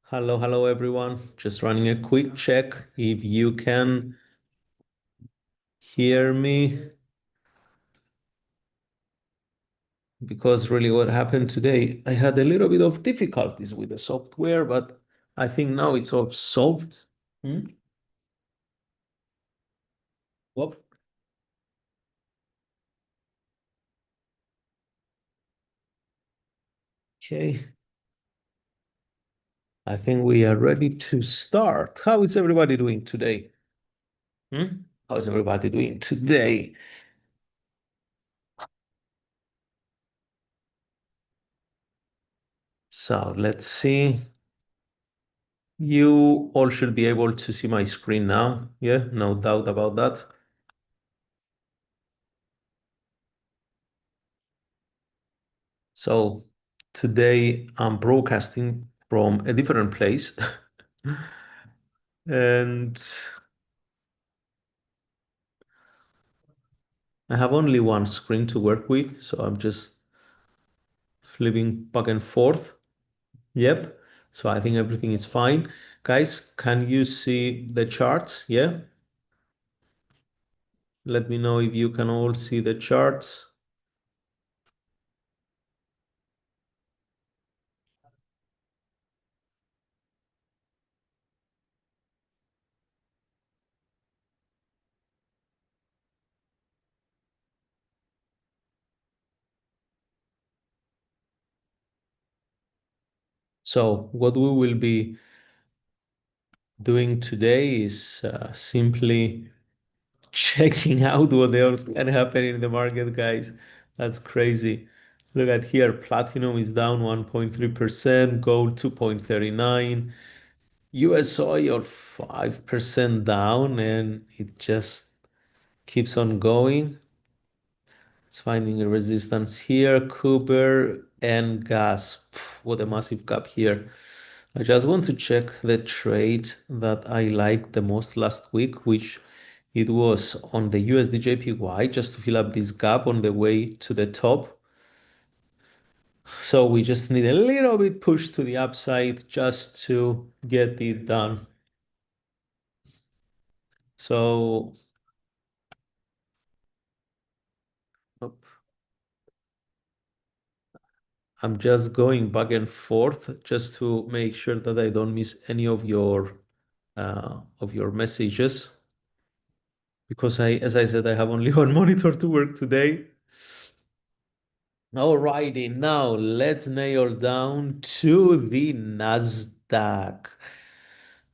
Hello everyone. Just running a quick check if you can hear me, because really what happened today, I had a little bit of difficulties with the software, but I think now it's all solved. Hmm? Whoop. Okay, I think we are ready to start. How is everybody doing today? Hmm? How is everybody doing today? So let's see. You all should be able to see my screen now. Yeah, no doubt about that. So today I'm broadcasting from a different place and I have only one screen to work with. So I'm just flipping back and forth. Yep. So I think everything is fine. Guys, can you see the charts? Yeah. Let me know if you can all see the charts. So what we will be doing today is simply checking out what else can happen in the market, guys. That's crazy. Look at here, platinum is down 1.3%, gold 2.39, US oil 5% down, and it just keeps on going. It's finding a resistance here. Copper and gas. What a massive gap here. I just want to check the trade that I liked the most last week, which it was on the USD JPY, just to fill up this gap on the way to the top. So we just need a little bit push to the upside just to get it done. So I'm just going back and forth just to make sure that I don't miss any of your messages, because as I said, I have only one monitor to work today. Alrighty, now let's nail down to the Nasdaq.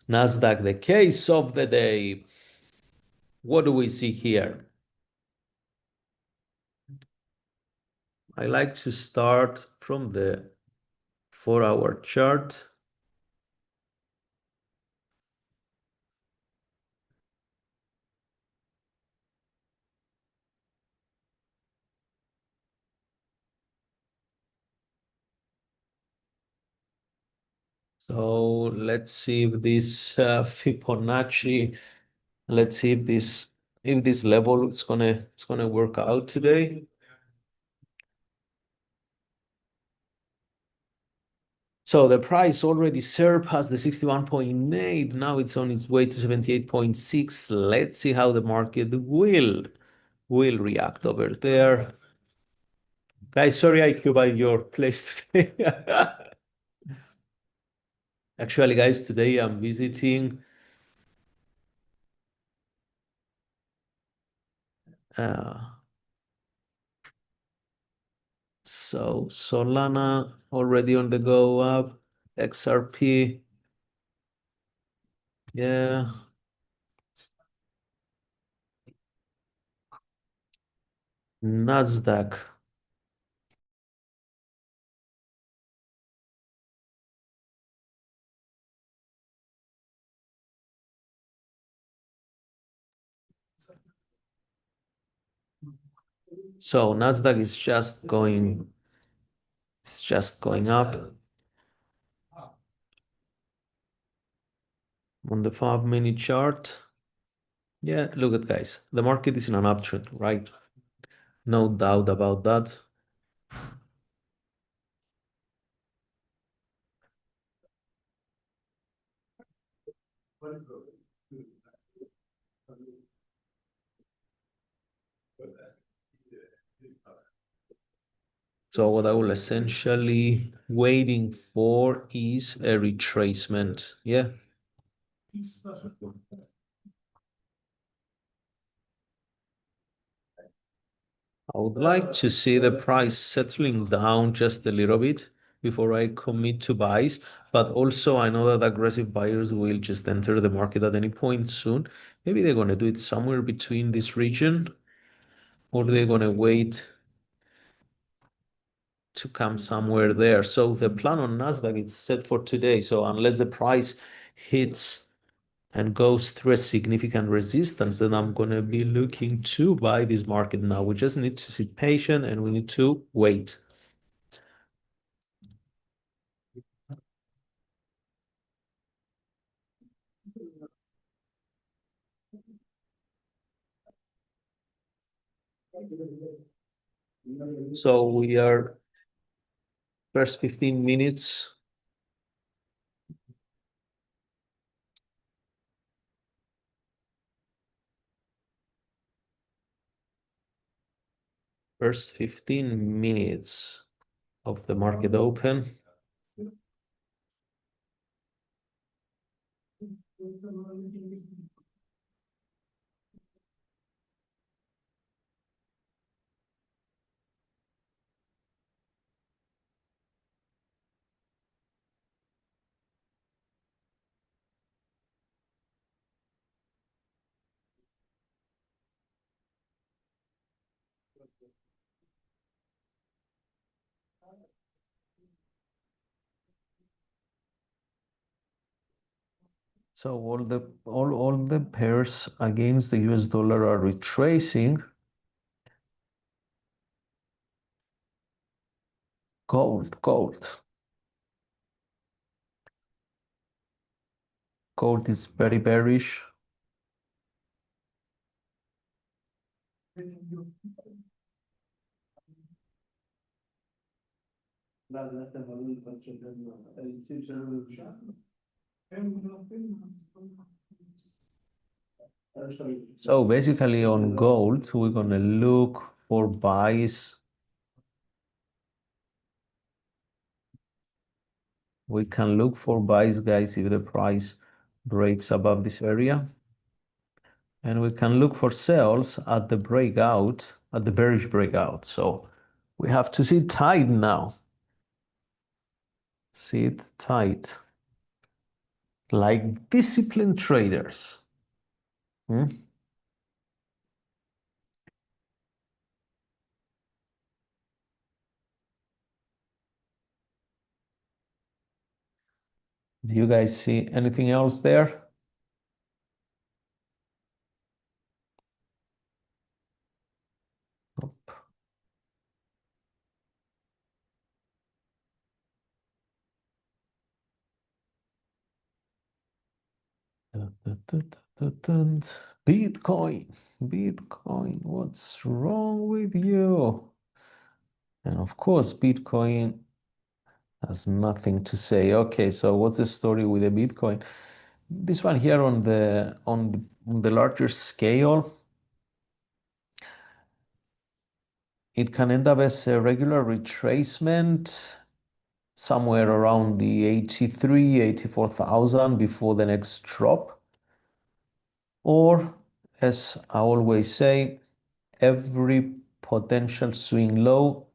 Nasdaq, the case of the day. What do we see here? I like to start from the 4-hour chart. So let's see if this Fibonacci, let's see if this level it's gonna work out today. So the price already surpassed the 61.8. Now it's on its way to 78.6. Let's see how the market will react over there. Guys, sorry I occupied your place today. Actually, guys, today I'm visiting uh, so Solana already on the go up, XRP, yeah, Nasdaq. So Nasdaq is just going up on the 5-minute chart. Yeah, look at, guys, the market is in an uptrend, right? No doubt about that. So what I will essentially waiting for is a retracement. Yeah. I would like to see the price settling down just a little bit before I commit to buys. But also, I know that aggressive buyers will just enter the market at any point soon. Maybe they're going to do it somewhere between this region, or they're going to wait to come somewhere there. So the plan on Nasdaq is set for today. So unless the price hits and goes through a significant resistance, then I'm going to be looking to buy this market now. We just need to sit patient and we need to wait. So we are first 15 minutes. First 15 minutes of the market open. So all the pairs against the US dollar are retracing. Gold. Gold is very bearish. So basically on gold, we're going to look for buys. We can look for buys, guys, if the price breaks above this area. And we can look for sells at the breakout, at the bearish breakout. So we have to sit tight now. Sit tight. Like disciplined traders. Hmm? Do you guys see anything else there? Bitcoin, what's wrong with you? And of course, Bitcoin has nothing to say. Okay, so what's the story with the Bitcoin? This one here on the larger scale, it can end up as a regular retracement somewhere around the 83, 84,000 before the next drop. Or, as I always say, every potential swing low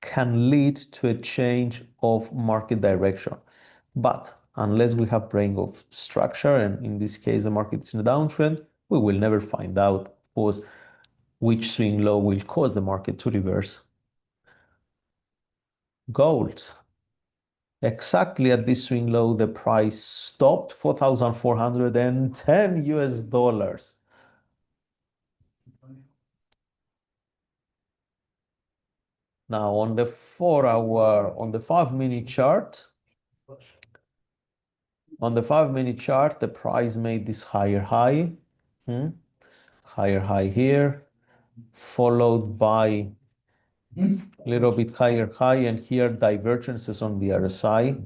can lead to a change of market direction. But unless we have brain of structure, and in this case, the market is in a downtrend, we will never find out, of course, which swing low will cause the market to reverse. Gold. Exactly at this swing low, the price stopped 4,410 US dollars. Now on the 4 hour, on the 5 minute chart, the price made this higher high, higher high here, followed by a little bit higher high, and here divergences on the RSI.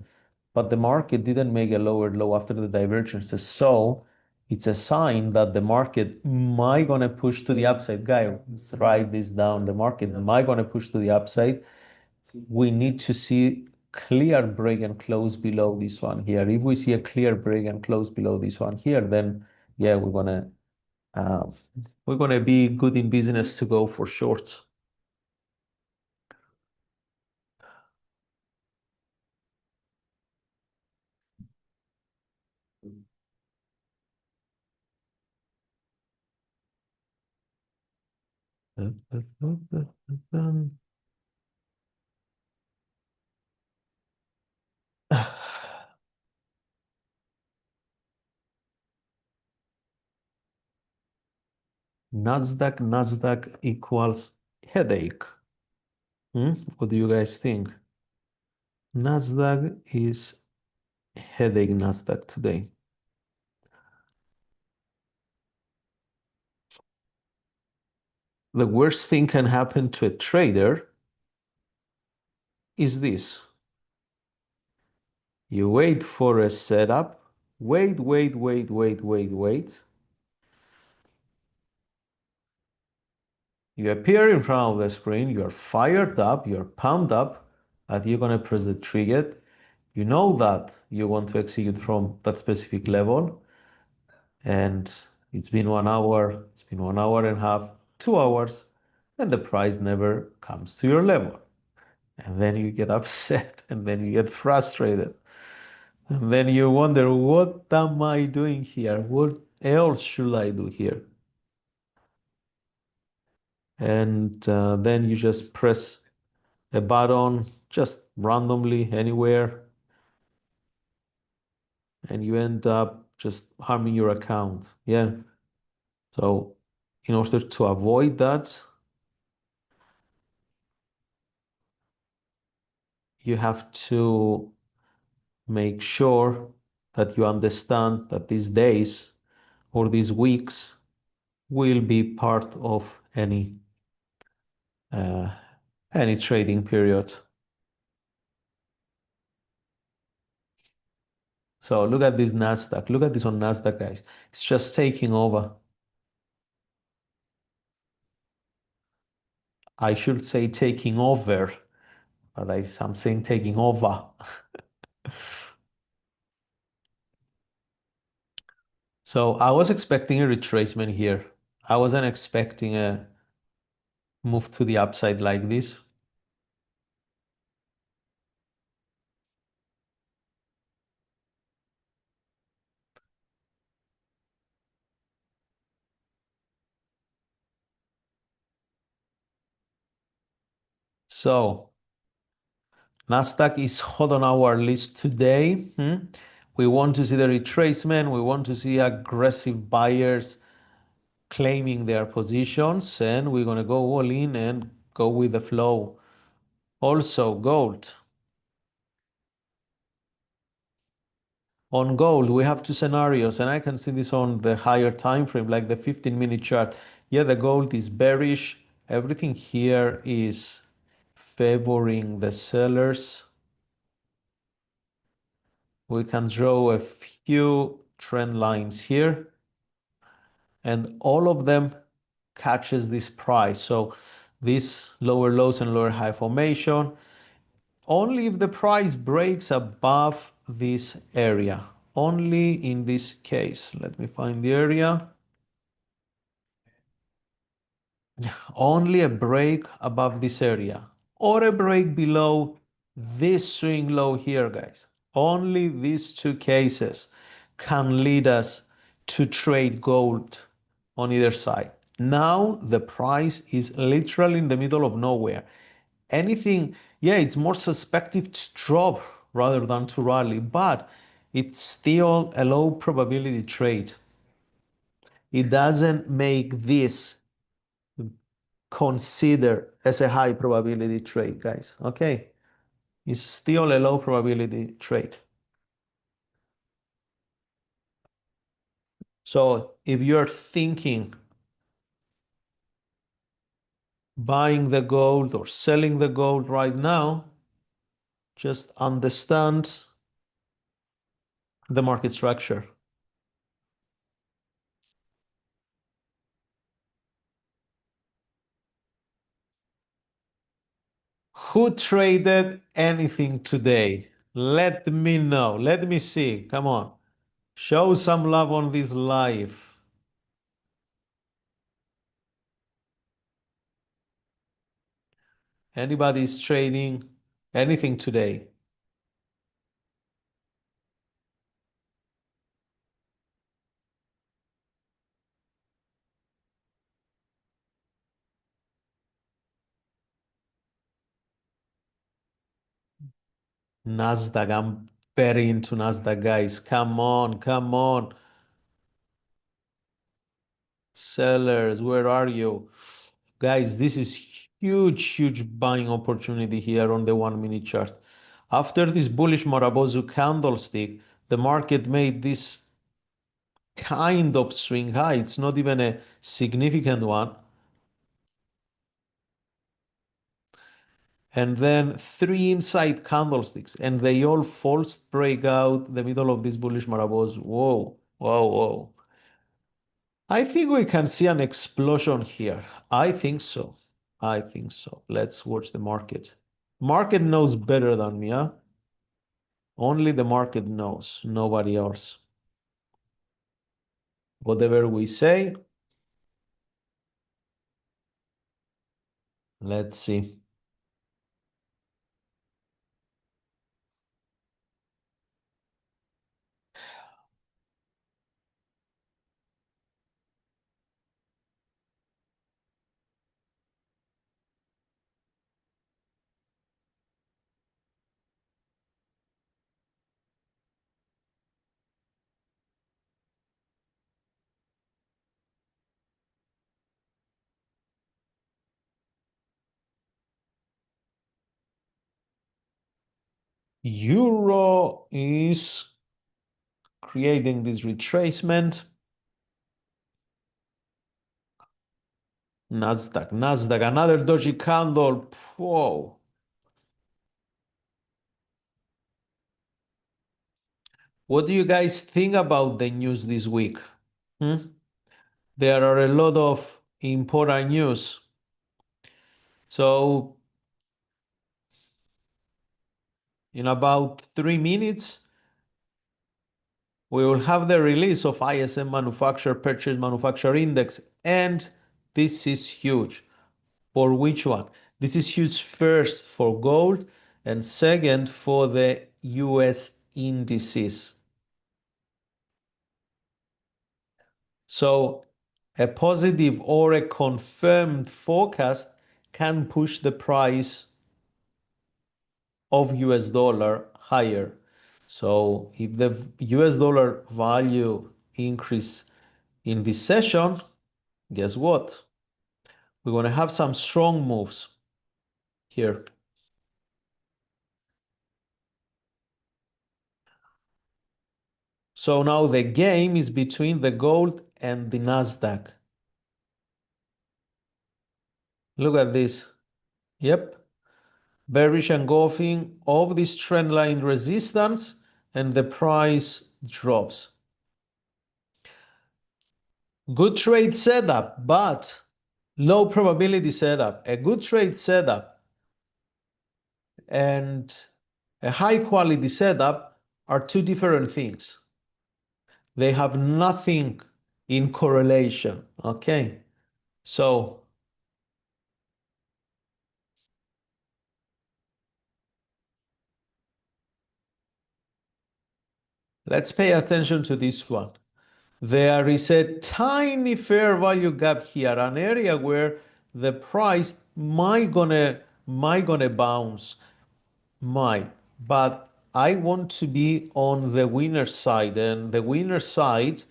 but the market didn't make a lower low after the divergences. So it's a sign that the market might gonna push to the upside. Guy, let's write this down. The market might gonna push to the upside. We need to see clear break and close below this one here. If we see a clear break and close below this one here, then yeah, uh, we're gonna be good in business to go for shorts. Nasdaq equals headache. What do you guys think? Nasdaq is headache Nasdaq today. The worst thing can happen to a trader is this. You wait for a setup, wait. You appear in front of the screen, you're fired up, you're pumped up, that you're gonna press the trigger. You know that you want to execute from that specific level, and it's been 1 hour, it's been 1 hour and a half, 2 hours, and the price never comes to your level. And then you get upset, and then you get frustrated. And then you wonder, what am I doing here? What else should I do here? And then you just press a button just randomly anywhere, and you end up just harming your account. Yeah. So in order to avoid that, you have to make sure that you understand that these days or these weeks will be part of uh, any trading period. So look at this Nasdaq. Look at this on Nasdaq, guys. It's just taking over. I should say taking over, but I'm saying taking over. So I was expecting a retracement here. I wasn't expecting a move to the upside like this. So Nasdaq is hot on our list today. We want to see the retracement. We want to see aggressive buyers claiming their positions, and we're going to go all in and go with the flow. Also, gold. On gold, we have two scenarios, and I can see this on the higher time frame, like the 15-minute chart. Yeah, the gold is bearish. Everything here is favoring the sellers. We can draw a few trend lines here, and all of them catches this price. So this lower lows and lower high formation, only if the price breaks above this area. Only in this case. Let me find the area. Only a break above this area or a break below this swing low here, guys. Only these two cases can lead us to trade gold on either side. Now the price is literally in the middle of nowhere. Anything, yeah, it's more suspected to drop rather than to rally, but it's still a low probability trade. It doesn't make this consider as a high probability trade, guys. Okay, it's still a low probability trade. So if you're thinking buying the gold or selling the gold right now, just understand the market structure. Who traded anything today? Let me know. Let me see. Come on. Show some love on this live. Anybody's trading anything today? Nasdaq. I'm very into Nasdaq, guys. Come on, come on. Sellers, where are you? Guys, this is huge buying opportunity here on the 1 minute chart. After this bullish Marabozu candlestick, the market made this kind of swing high. It's not even a significant one. And then three inside candlesticks, and they all false break out the middle of this bullish Marabozu. Whoa, whoa, whoa. I think we can see an explosion here. I think so. I think so. Let's watch the market. Market knows better than me, huh? Only the market knows, nobody else. Whatever we say, let's see. Euro is creating this retracement. Nasdaq, another doji candle. Whoa. What do you guys think about the news this week? Hmm? There are a lot of important news. So in about 3 minutes, we will have the release of ISM Manufacturer Purchase Manufacturer Index. And this is huge. For which one? This is huge first for gold and second for the US indices. So a positive or a confirmed forecast can push the price of US dollar higher. So if the US dollar value increase in this session, guess what? We're going to have some strong moves here. So now the game is between the gold and the Nasdaq. Look at this. Yep. Bearish engulfing of this trend line resistance, and the price drops. Good trade setup, but low probability setup. A good trade setup and a high quality setup are two different things. They have nothing in correlation. Okay. So let's pay attention to this one. There is a tiny fair value gap here, an area where the price might gonna bounce, might. But I want to be on the winner side, and the winner side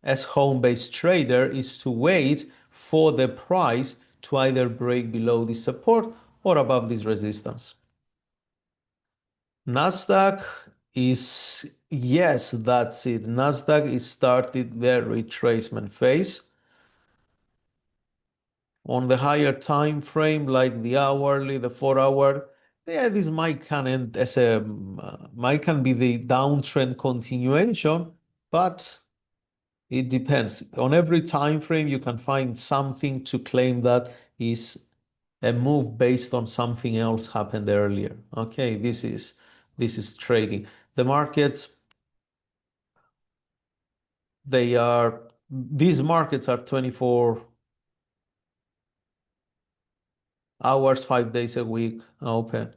as home-based trader is to wait for the price to either break below this support or above this resistance. Nasdaq is, yes, that's it. Nasdaq is started their retracement phase. On the higher time frame, like the hourly, the 4 hour, Yeah, this might can end as a might can be the downtrend continuation, but it depends. On every time frame, you can find something to claim that is a move based on something else happened earlier. Okay, this is trading. The markets, these markets are 24 hours, 5 days a week open.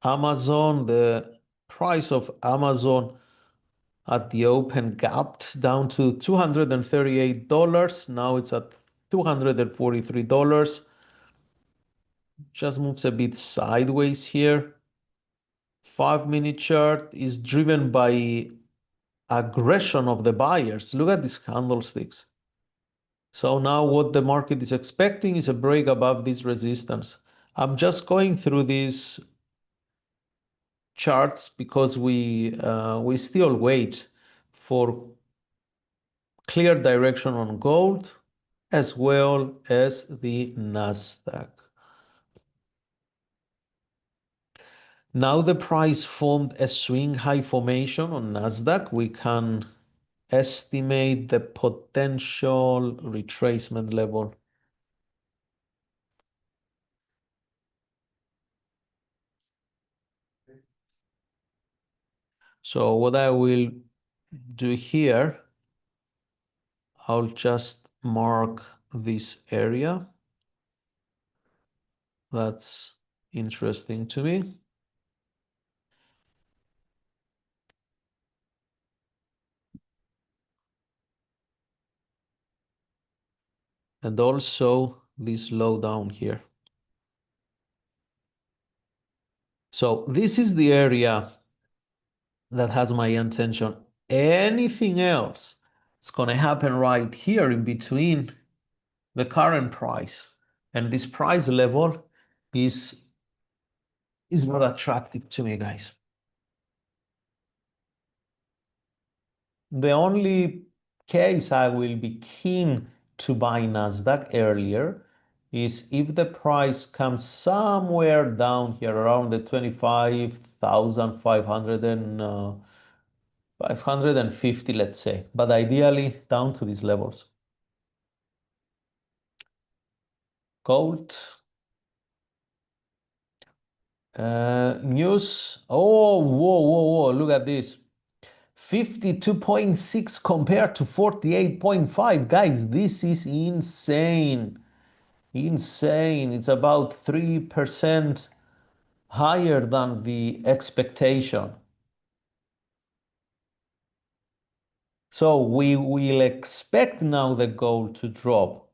Amazon, the price of Amazon at the open gapped down to $238. Now it's at $243. Just moves a bit sideways here. 5-minute chart is driven by aggression of the buyers. Look at these candlesticks. So now what the market is expecting is a break above this resistance. I'm just going through these charts because we still wait for clear direction on gold as well as the Nasdaq. Now the price formed a swing high formation on Nasdaq. We can estimate the potential retracement level. So what I will do here, I'll just mark this area. That's interesting to me. And also this low down here. So this is the area that has my attention. Anything else, it's going to happen right here in between the current price and this price level is not attractive to me, guys. The only case I will be keen to buy Nasdaq earlier is if the price comes somewhere down here around the 25,500 and 550, let's say, but ideally down to these levels. Gold. News. Oh, whoa, whoa, whoa. Look at this. 52.6 compared to 48.5. Guys, this is insane. Insane. It's about 3% higher than the expectation. So we will expect now the gold to drop.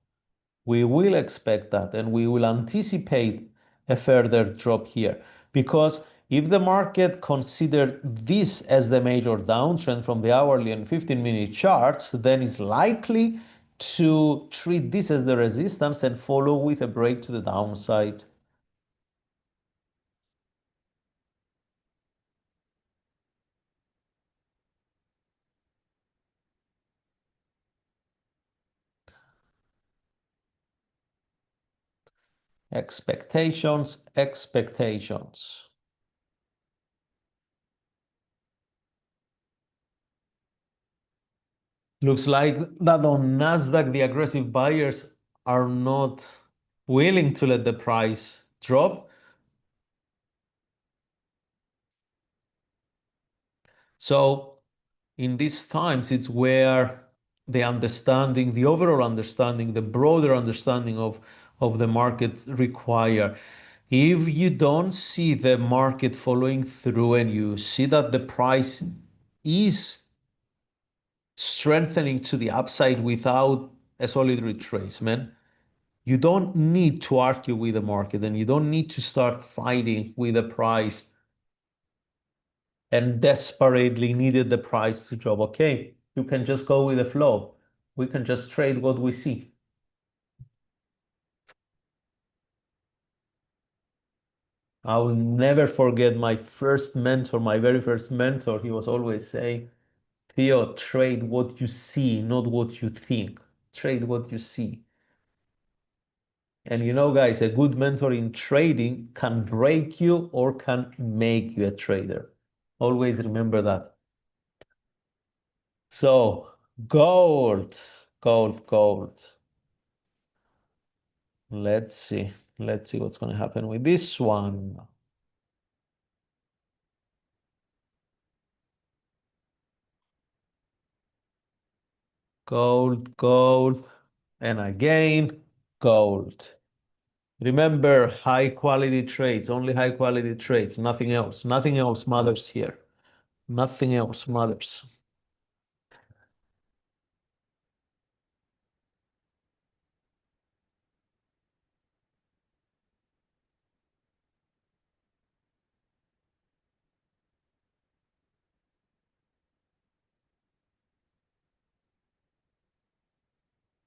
We will expect that, and we will anticipate a further drop here. Because if the market considered this as the major downtrend from the hourly and 15-minute charts, then it's likely to treat this as the resistance and follow with a break to the downside. Expectations, expectations. Looks like that on Nasdaq, the aggressive buyers are not willing to let the price drop. So in these times, it's where the understanding, the overall understanding, the broader understanding of the market require. If you don't see the market following through and you see that the price is strengthening to the upside without a solid retracement, you don't need to argue with the market and you don't need to start fighting with the price and desperately needed the price to drop. Okay, you can just go with the flow. We can just trade what we see. I will never forget my first mentor, my very first mentor. He was always saying, Theo, trade what you see, not what you think. Trade what you see. And you know, guys, a good mentor in trading can break you or can make you a trader. Always remember that. So, gold, gold, gold. Let's see. Let's see what's going to happen with this one. Gold, gold, and again, gold. Remember, high quality trades, only high quality trades, nothing else. Nothing else matters here. Nothing else matters.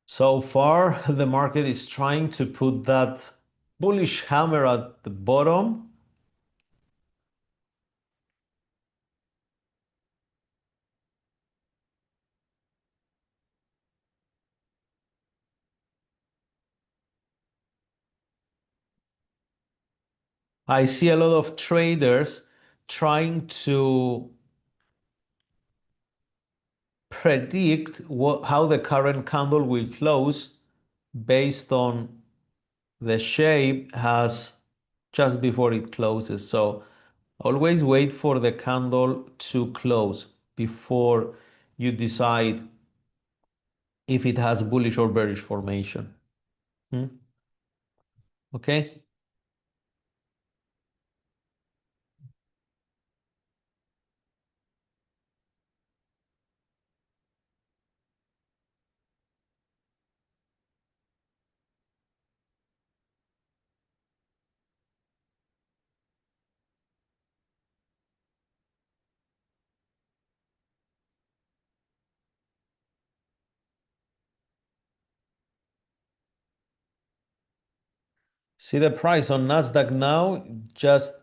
So far, the market is trying to put that bullish hammer at the bottom. I see a lot of traders trying to predict how the current candle will close based on the shape has just before it closes. So always wait for the candle to close before you decide if it has bullish or bearish formation. Okay. See the price on Nasdaq now, just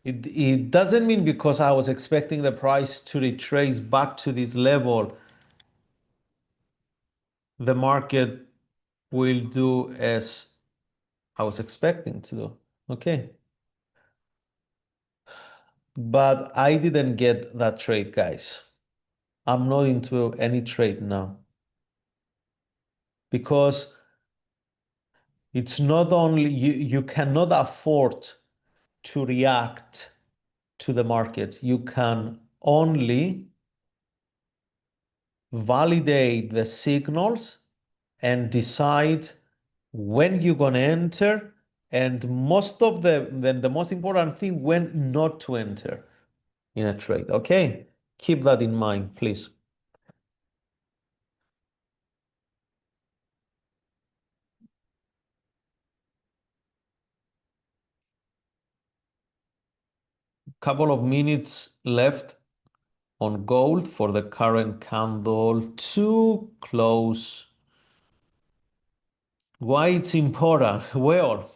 it doesn't mean because I was expecting the price to retrace back to this level, the market will do as I was expecting to do. Okay. But I didn't get that trade, guys. I'm not into any trade now because it's not only you cannot afford to react to the market. You can only validate the signals and decide when you're going to enter, and the most important thing, when not to enter in a trade. Okay, keep that in mind, please. Couple of minutes left on gold for the current candle to close. Why it's important? Well,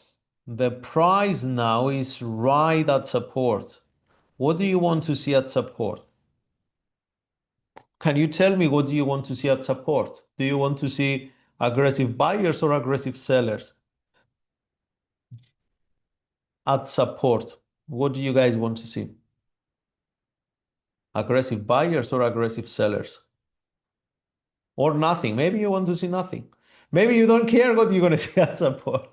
the price now is right at support. What do you want to see at support? Can you tell me what do you want to see at support? Do you want to see aggressive buyers or aggressive sellers? At support, what do you guys want to see? Aggressive buyers or aggressive sellers? Or nothing? Maybe you want to see nothing. Maybe you don't care what you're going to see at support.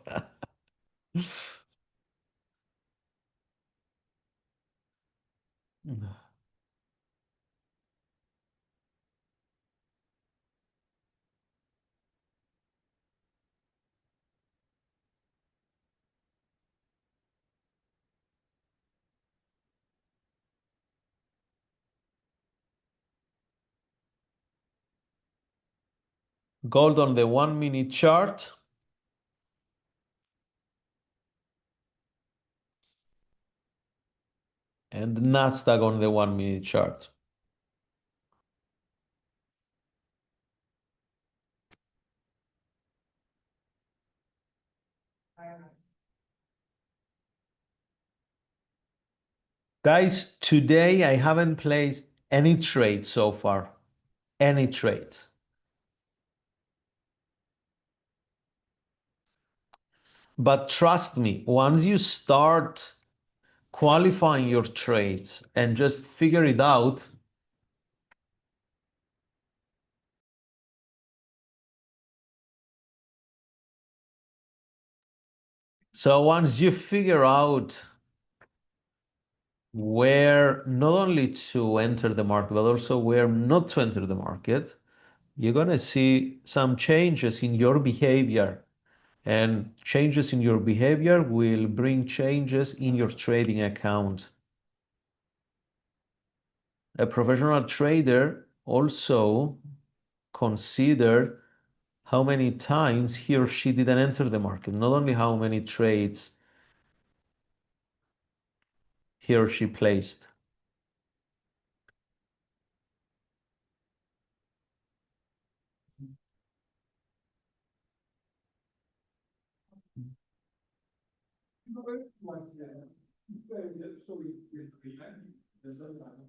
Gold on the 1 minute chart and Nasdaq on the 1 minute chart. Guys, today I haven't placed any trade so far. Any trade. But trust me, once you start qualifying your trades and just figure it out, so once you figure out where not only to enter the market, but also where not to enter the market, you're going to see some changes in your behavior. And changes in your behavior will bring changes in your trading account. A professional trader also consider how many times he or she didn't enter the market, not only how many trades he or she placed.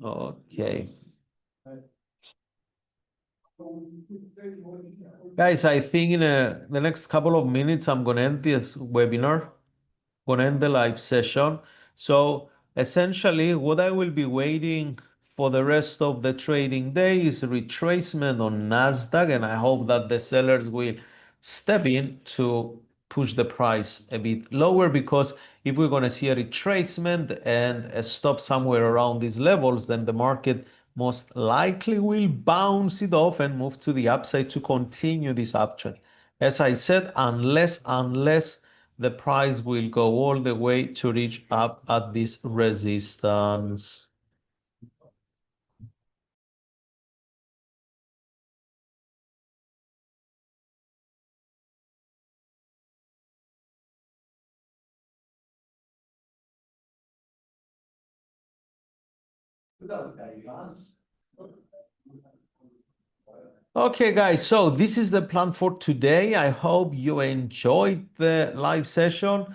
Okay. Guys, I think in the next couple of minutes, I'm going to end this webinar, going to end the live session. So essentially, what I will be waiting for the rest of the trading day is retracement on Nasdaq, and I hope that the sellers will step in to push the price a bit lower, because if we're going to see a retracement and a stop somewhere around these levels, then the market most likely will bounce it off and move to the upside to continue this uptrend. As I said, unless the price will go all the way to reach up at this resistance. Okay, guys, so this is the plan for today. I hope you enjoyed the live session.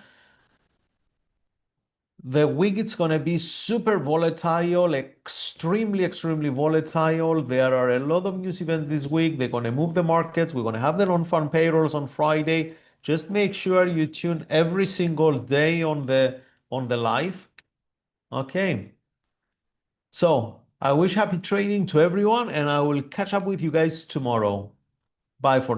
The week is going to be super volatile, extremely volatile. There are a lot of news events this week. They're going to move the markets. We're going to have the non-farm payrolls on Friday. Just make sure you tune every single day on the live. Okay. So I wish happy trading to everyone, and I will catch up with you guys tomorrow. Bye for now.